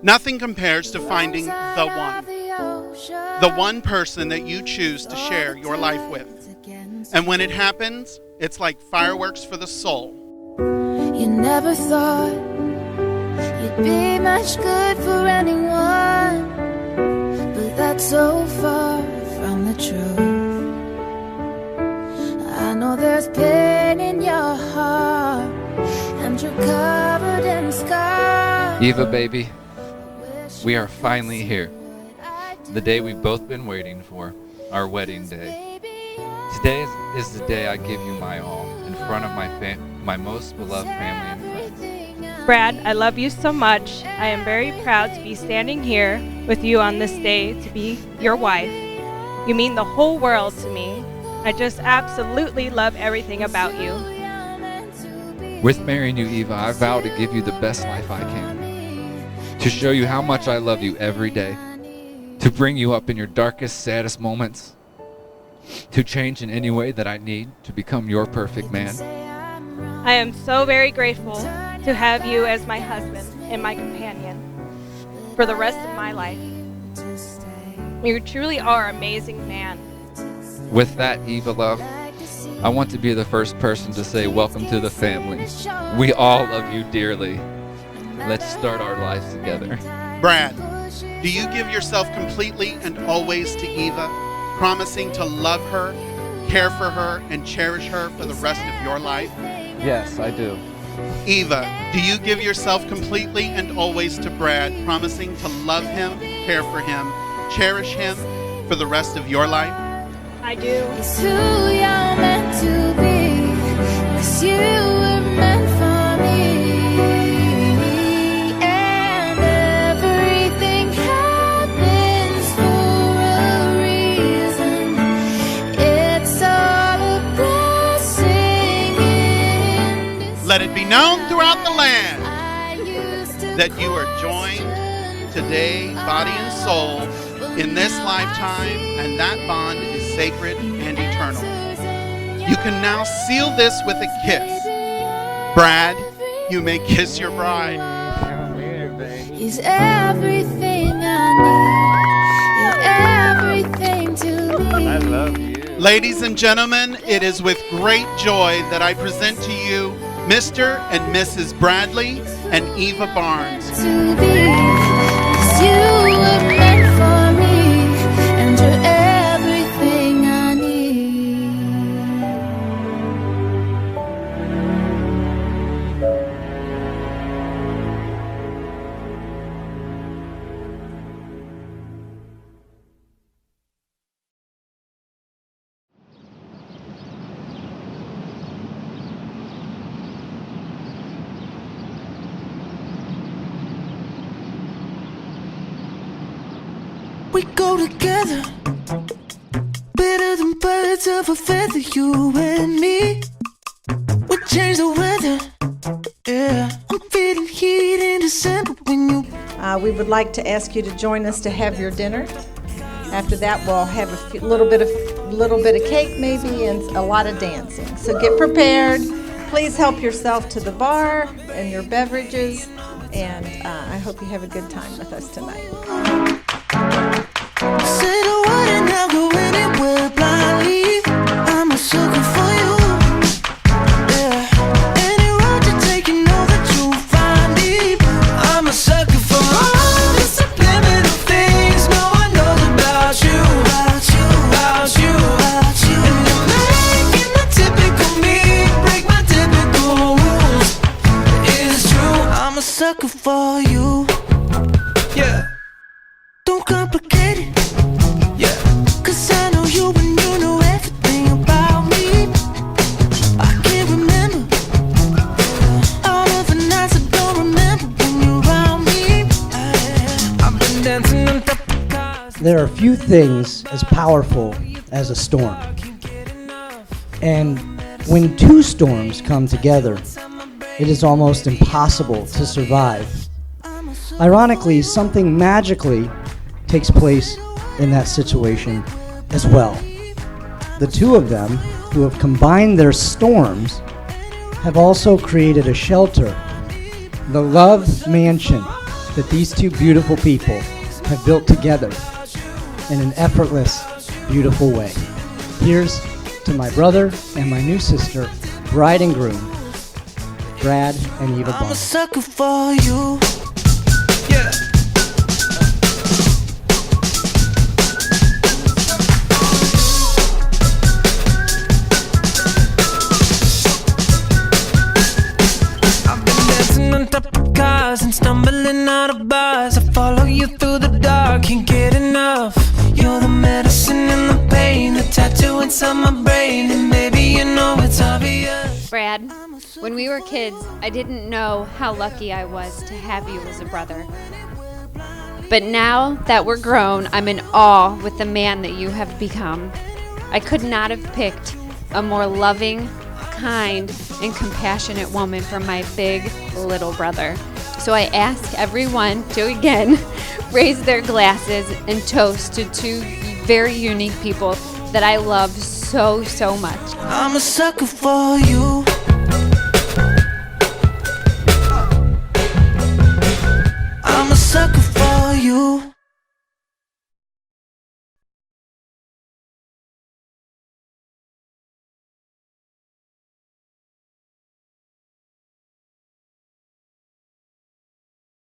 Nothing compares to finding the one person that you choose to share your life with. And when it happens, it's like fireworks for the soul. You never thought you'd be much good for anyone, but that's so far from the truth. I know there's pain in your heart, and you're covered in scars. Eva, baby, we are finally here. The day we've both been waiting for, our wedding day. Today is the day I give you my all in front of my most beloved family and friends. Brad, I love you so much. I am very proud to be standing here with you on this day to be your wife. You mean the whole world to me. I just absolutely love everything about you. With marrying you, Eva, I vow to give you the best life I can. To show you how much I love you every day. To bring you up in your darkest, saddest moments. To change in any way that I need to become your perfect man. I am so very grateful to have you as my husband and my companion for the rest of my life. You truly are an amazing man. With that, Eva, love, I want to be the first person to say welcome to the family. We all love you dearly. Let's start our lives together. Brad, do you give yourself completely and always to Eva, promising to love her, care for her, and cherish her for the rest of your life? Yes, I do. Eva, do you give yourself completely and always to Brad, promising to love him, care for him, cherish him for the rest of your life? I do. It's who you're meant to be, 'cause you were meant for me. And everything happens for a reason. It's all a blessing in disguise. Let it be known throughout the land that you are joined today, body and soul, in this lifetime, and that bond is sacred and eternal. You can now seal this with a kiss. Brad, you may kiss your bride. He's everything I need. You're everything to me. I love you. Ladies and gentlemen, it is with great joy that I present to you Mr. and Mrs. Bradley and Eva Barnes. To be, 'cause you were meant for me, and you're everything I need. We go together, better than birds of a feather, you and me. We change the weather, yeah. I'm feeling heat in December when you. We would like to ask you to join us to have your dinner. After that, we'll have a little bit of cake maybe and a lot of dancing. So get prepared. Please help yourself to the bar and your beverages, and I hope you have a good time with us tonight. Say the word and I'll go anywhere blindly. I'm a sucker for you. Yeah. Any road you take, you know that you'll find me. I'm a sucker for all the subliminal things no one knows about you. About you. And you're making the typical me break my typical rules. It's true, I'm a sucker for you. Yeah. Don't complicate it. Yeah. 'Cause I know you and you know everything about me. I can't remember all of the nights I don't remember when you're around me. I've been dancing on top of cars. There are few things as powerful as a storm. And when two storms come together, it is almost impossible to survive. Ironically, something magically takes place in that situation as well. The two of them, who have combined their storms, have also created a shelter, the love mansion that these two beautiful people have built together in an effortless, beautiful way. Here's to my brother and my new sister, bride and groom, Brad and Eva I'm a Bond. sucker for you. Yeah. I've been dancing on top of cars and stumbling out of bars. I follow you through the dark, can't get enough. You're the medicine and the pain, the tattoo inside my brain, and maybe you know it's obvious. Brad, when we were kids, I didn't know how lucky I was to have you as a brother. But now that we're grown, I'm in awe with the man that you have become. I could not have picked a more loving, kind, and compassionate woman for my big little brother. So I ask everyone to again raise their glasses and toast to two very unique people that I love so, so much. I'm a sucker for you.